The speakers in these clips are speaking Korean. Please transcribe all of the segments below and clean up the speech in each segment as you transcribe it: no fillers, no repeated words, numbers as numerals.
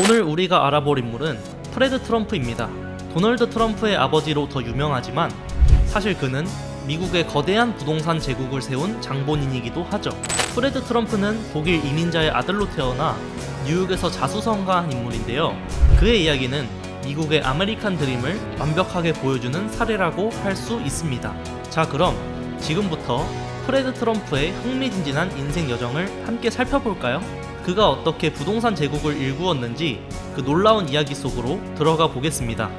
오늘 우리가 알아볼 인물은 프레드 트럼프입니다. 도널드 트럼프의 아버지로 더 유명하지만 사실 그는 미국의 거대한 부동산 제국을 세운 장본인이기도 하죠. 프레드 트럼프는 독일 이민자의 아들로 태어나 뉴욕에서 자수성가한 인물인데요. 그의 이야기는 미국의 아메리칸 드림을 완벽하게 보여주는 사례라고 할 수 있습니다. 자, 그럼 지금부터 프레드 트럼프의 흥미진진한 인생 여정을 함께 살펴볼까요? 그가 어떻게 부동산 제국을 일구었는지 그 놀라운 이야기 속으로 들어가 보겠습니다.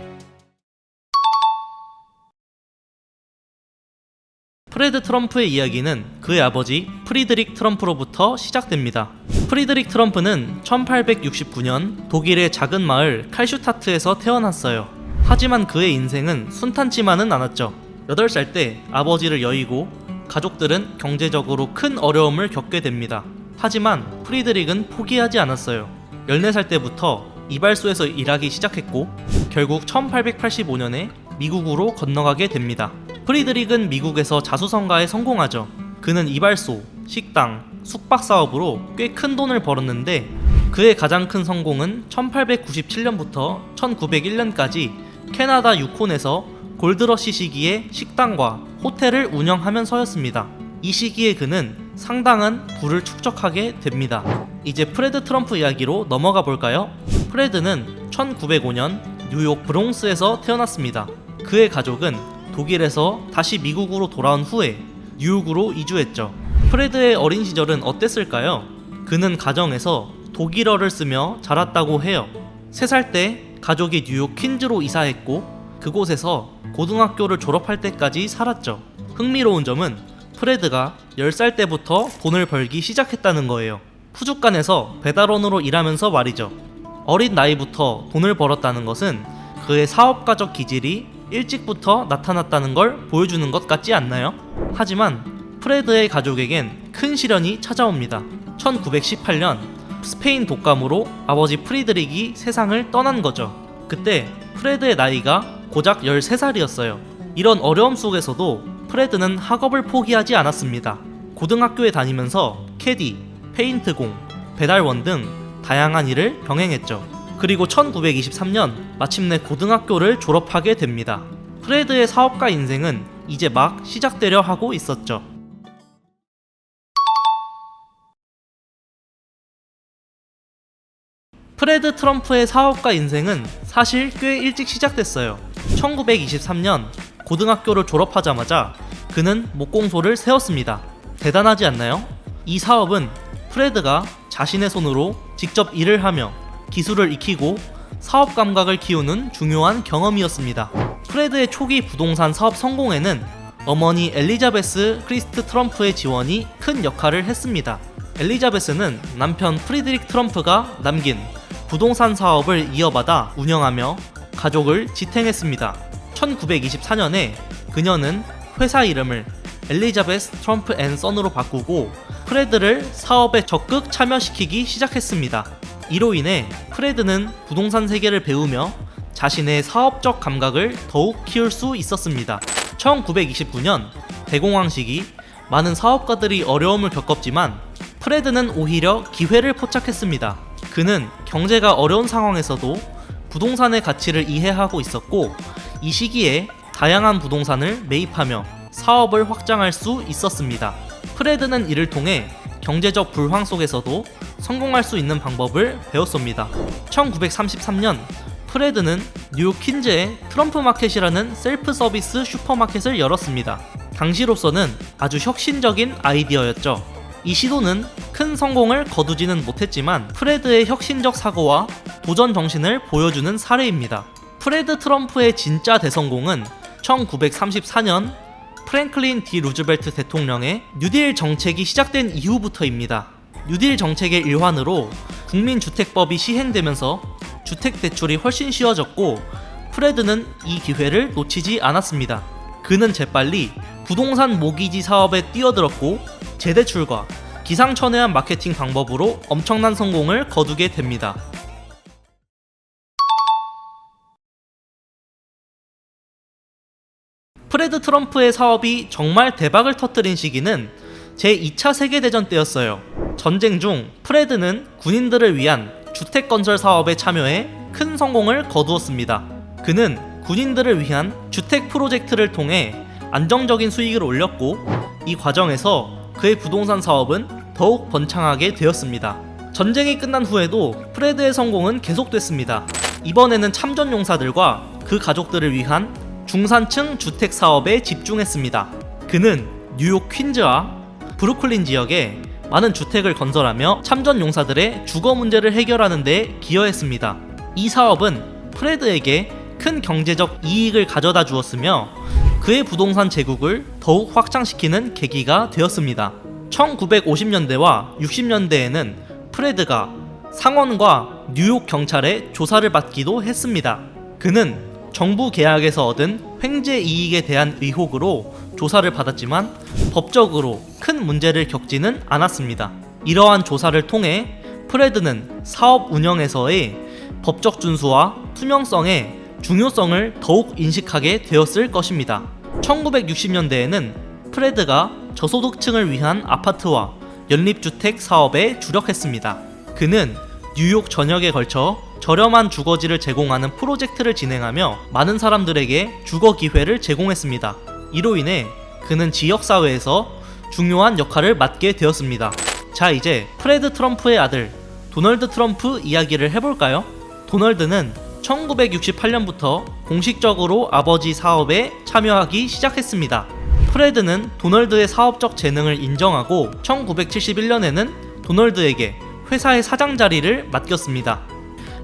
프레드 트럼프의 이야기는 그의 아버지 프리드릭 트럼프로부터 시작됩니다. 프리드릭 트럼프는 1869년 독일의 작은 마을 칼슈타트에서 태어났어요. 하지만 그의 인생은 순탄치만은 않았죠. 8살 때 아버지를 여의고 가족들은 경제적으로 큰 어려움을 겪게 됩니다. 하지만 프리드릭은 포기하지 않았어요. 14살 때부터 이발소에서 일하기 시작했고 결국 1885년에 미국으로 건너가게 됩니다. 프리드릭은 미국에서 자수성가에 성공하죠. 그는 이발소, 식당, 숙박 사업으로 꽤 큰 돈을 벌었는데 그의 가장 큰 성공은 1897년부터 1901년까지 캐나다 유콘에서 골드러시 시기에 식당과 호텔을 운영하면서였습니다. 이 시기에 그는 상당한 부를 축적하게 됩니다. 이제 프레드 트럼프 이야기로 넘어가 볼까요? 프레드는 1905년 뉴욕 브롱스에서 태어났습니다. 그의 가족은 독일에서 다시 미국으로 돌아온 후에 뉴욕으로 이주했죠. 프레드의 어린 시절은 어땠을까요? 그는 가정에서 독일어를 쓰며 자랐다고 해요. 3살 때 가족이 뉴욕 퀸즈로 이사했고 그곳에서 고등학교를 졸업할 때까지 살았죠. 흥미로운 점은 프레드가 10살 때부터 돈을 벌기 시작했다는 거예요. 푸주간에서 배달원으로 일하면서 말이죠. 어린 나이부터 돈을 벌었다는 것은 그의 사업가적 기질이 일찍부터 나타났다는 걸 보여주는 것 같지 않나요? 하지만 프레드의 가족에겐 큰 시련이 찾아옵니다. 1918년 스페인 독감으로 아버지 프리드릭이 세상을 떠난 거죠. 그때 프레드의 나이가 고작 13살이었어요. 이런 어려움 속에서도 프레드는 학업을 포기하지 않았습니다. 고등학교에 다니면서 캐디, 페인트공, 배달원 등 다양한 일을 병행했죠. 그리고 1923년 마침내 고등학교를 졸업하게 됩니다. 프레드의 사업가 인생은 이제 막 시작되려 하고 있었죠. 프레드 트럼프의 사업가 인생은 사실 꽤 일찍 시작됐어요. 1923년 고등학교를 졸업하자마자 그는 목공소를 세웠습니다. 대단하지 않나요? 이 사업은 프레드가 자신의 손으로 직접 일을 하며 기술을 익히고 사업 감각을 키우는 중요한 경험이었습니다. 프레드의 초기 부동산 사업 성공에는 어머니 엘리자베스 크리스트 트럼프의 지원이 큰 역할을 했습니다. 엘리자베스는 남편 프리드릭 트럼프가 남긴 부동산 사업을 이어받아 운영하며 가족을 지탱했습니다. 1924년에 그녀는 회사 이름을 엘리자베스 트럼프 앤 선으로 바꾸고 프레드를 사업에 적극 참여시키기 시작했습니다. 이로 인해 프레드는 부동산 세계를 배우며 자신의 사업적 감각을 더욱 키울 수 있었습니다. 1929년 대공황 시기 많은 사업가들이 어려움을 겪었지만 프레드는 오히려 기회를 포착했습니다. 그는 경제가 어려운 상황에서도 부동산의 가치를 이해하고 있었고 이 시기에 다양한 부동산을 매입하며 사업을 확장할 수 있었습니다. 프레드는 이를 통해 경제적 불황 속에서도 성공할 수 있는 방법을 배웠습니다. 1933년 프레드는 뉴욕 퀸즈에 트럼프 마켓이라는 셀프 서비스 슈퍼마켓을 열었습니다. 당시로서는 아주 혁신적인 아이디어였죠. 이 시도는 큰 성공을 거두지는 못했지만 프레드의 혁신적 사고와 도전 정신을 보여주는 사례입니다. 프레드 트럼프의 진짜 대성공은 1934년 프랭클린 디 루즈벨트 대통령의 뉴딜 정책이 시작된 이후부터입니다. 뉴딜 정책의 일환으로 국민주택법이 시행되면서 주택대출이 훨씬 쉬워졌고 프레드는 이 기회를 놓치지 않았습니다. 그는 재빨리 부동산 모기지 사업에 뛰어들었고 재대출과 기상천외한 마케팅 방법으로 엄청난 성공을 거두게 됩니다. 프레드 트럼프의 사업이 정말 대박을 터뜨린 시기는 제2차 세계대전 때였어요. 전쟁 중 프레드는 군인들을 위한 주택 건설 사업에 참여해 큰 성공을 거두었습니다. 그는 군인들을 위한 주택 프로젝트를 통해 안정적인 수익을 올렸고, 이 과정에서 그의 부동산 사업은 더욱 번창하게 되었습니다. 전쟁이 끝난 후에도 프레드의 성공은 계속됐습니다. 이번에는 참전용사들과 그 가족들을 위한 중산층 주택 사업에 집중했습니다. 그는 뉴욕 퀸즈와 브루클린 지역에 많은 주택을 건설하며 참전용사들의 주거 문제를 해결하는 데 기여했습니다. 이 사업은 프레드에게 큰 경제적 이익을 가져다 주었으며 그의 부동산 제국을 더욱 확장시키는 계기가 되었습니다. 1950년대와 60년대에는 프레드가 상원과 뉴욕 경찰의 조사를 받기도 했습니다. 그는 정부 계약에서 얻은 횡재 이익에 대한 의혹으로 조사를 받았지만 법적으로 큰 문제를 겪지는 않았습니다. 이러한 조사를 통해 프레드는 사업 운영에서의 법적 준수와 투명성의 중요성을 더욱 인식하게 되었을 것입니다. 1960년대에는 프레드가 저소득층을 위한 아파트와 연립주택 사업에 주력했습니다. 그는 뉴욕 전역에 걸쳐 저렴한 주거지를 제공하는 프로젝트를 진행하며 많은 사람들에게 주거 기회를 제공했습니다. 이로 인해 그는 지역사회에서 중요한 역할을 맡게 되었습니다. 자, 이제 프레드 트럼프의 아들 도널드 트럼프 이야기를 해볼까요? 도널드는 1968년부터 공식적으로 아버지 사업에 참여하기 시작했습니다. 프레드는 도널드의 사업적 재능을 인정하고 1971년에는 도널드에게 회사의 사장 자리를 맡겼습니다.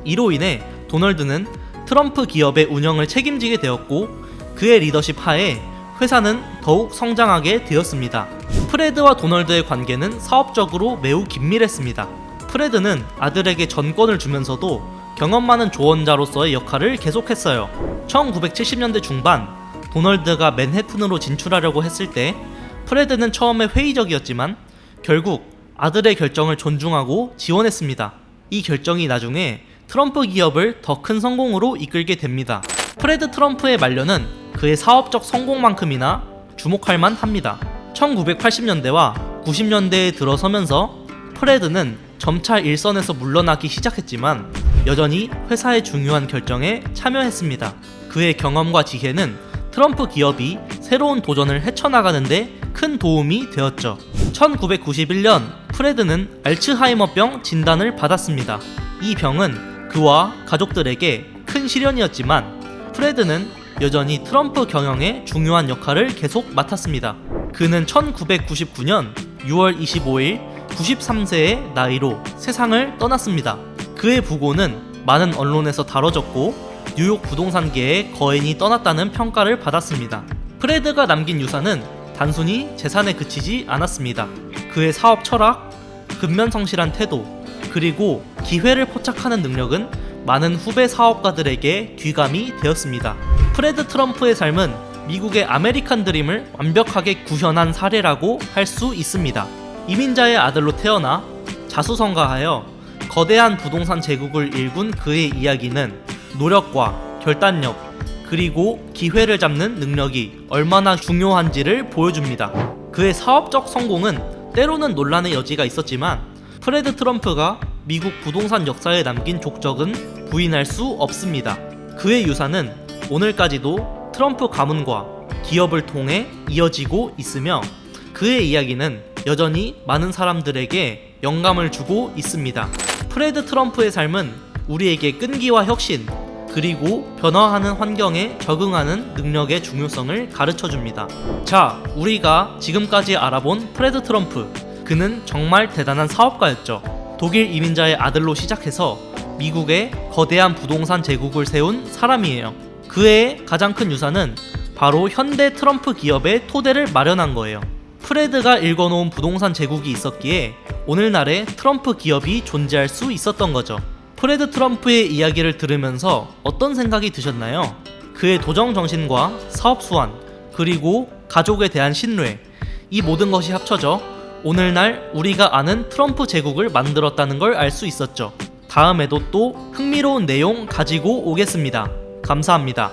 이로 인해 도널드는 트럼프 기업의 운영을 책임지게 되었고, 그의 리더십 하에 회사는 더욱 성장하게 되었습니다. 프레드와 도널드의 관계는 사업적으로 매우 긴밀했습니다. 프레드는 아들에게 전권을 주면서도 경험 많은 조언자로서의 역할을 계속했어요. 1970년대 중반 도널드가 맨해튼으로 진출하려고 했을 때 프레드는 처음에 회의적이었지만 결국 아들의 결정을 존중하고 지원했습니다. 이 결정이 나중에 트럼프 기업을 더 큰 성공으로 이끌게 됩니다. 프레드 트럼프의 말년은 그의 사업적 성공만큼이나 주목할 만합니다. 1980년대와 90년대에 들어서면서 프레드는 점차 일선에서 물러나기 시작했지만 여전히 회사의 중요한 결정에 참여했습니다. 그의 경험과 지혜는 트럼프 기업이 새로운 도전을 헤쳐나가는데 큰 도움이 되었죠. 1991년 프레드는 알츠하이머병 진단을 받았습니다. 이 병은 그와 가족들에게 큰 시련이었지만 프레드는 여전히 트럼프 경영에 중요한 역할을 계속 맡았습니다. 그는 1999년 6월 25일 93세의 나이로 세상을 떠났습니다. 그의 부고는 많은 언론에서 다뤄졌고 뉴욕 부동산계의 거인이 떠났다는 평가를 받았습니다. 프레드가 남긴 유산은 단순히 재산에 그치지 않았습니다. 그의 사업 철학, 근면성실한 태도, 그리고 기회를 포착하는 능력은 많은 후배 사업가들에게 귀감이 되었습니다. 프레드 트럼프의 삶은 미국의 아메리칸 드림을 완벽하게 구현한 사례라고 할 수 있습니다. 이민자의 아들로 태어나 자수성가하여 거대한 부동산 제국을 일군 그의 이야기는 노력과 결단력, 그리고 기회를 잡는 능력이 얼마나 중요한지를 보여줍니다. 그의 사업적 성공은 때로는 논란의 여지가 있었지만 프레드 트럼프가 미국 부동산 역사에 남긴 족적은 부인할 수 없습니다. 그의 유산은 오늘까지도 트럼프 가문과 기업을 통해 이어지고 있으며 그의 이야기는 여전히 많은 사람들에게 영감을 주고 있습니다. 프레드 트럼프의 삶은 우리에게 끈기와 혁신, 그리고 변화하는 환경에 적응하는 능력의 중요성을 가르쳐줍니다. 자, 우리가 지금까지 알아본 프레드 트럼프, 그는 정말 대단한 사업가였죠. 독일 이민자의 아들로 시작해서 미국의 거대한 부동산 제국을 세운 사람이에요. 그의 가장 큰 유산은 바로 현대 트럼프 기업의 토대를 마련한 거예요. 프레드가 읽어놓은 부동산 제국이 있었기에 오늘날의 트럼프 기업이 존재할 수 있었던 거죠. 프레드 트럼프의 이야기를 들으면서 어떤 생각이 드셨나요? 그의 도정 정신과 사업 수완, 그리고 가족에 대한 신뢰, 이 모든 것이 합쳐져 오늘날 우리가 아는 트럼프 제국을 만들었다는 걸 알 수 있었죠. 다음에도 또 흥미로운 내용 가지고 오겠습니다. 감사합니다.